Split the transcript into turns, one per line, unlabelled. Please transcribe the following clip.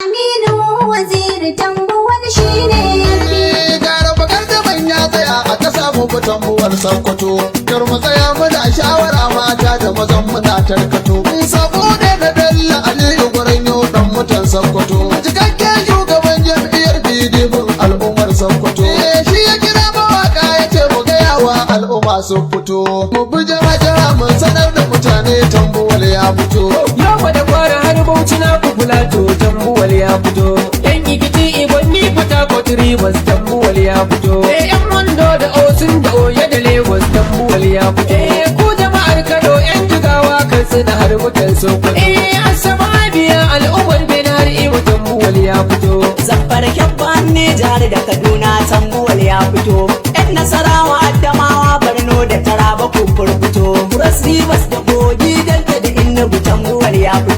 Aminu Waziri Tambuwal shine yafi.
Gara bakar da manya tsaya a ƙasa mu Tambuwal Sokoto. Kar mu tsaya muna shawara mata da mazan muna tarkato. Sabo ne na Bello Aliyu Gwaranyo dan mutan Sokoto. Cikakken shugaban jam'iyyar PDP al'ummar Sokoto. Shi ya kira mawaka ya ce mu gaya wa al'umma su fito. Mu bi jama'a mun sanar da mutane Tambuwal ya fito.
Yau da kwara har Bauchi na Kufulato Tambuwal ya fito. Yan Ikiti Ibonni Port Rivers Tambuwal ya fito. Yan Mondo da Osun da Oyo da Lagos Tambuwal ya fito. Ku jama'ar Kano yan Jigawa Katsina har mutan Sokoto. Asaba biya al'ummar Benin Imo Tambuwal ya fito.
Zamfara Kyabban Nijar da Kaduna Tambuwal ya fito. Yan Nasarawa Adamawa Borno da Taraba kun furfuto. Cross Rivers da Kogi Delta da Enugu Tambuwal ya fito.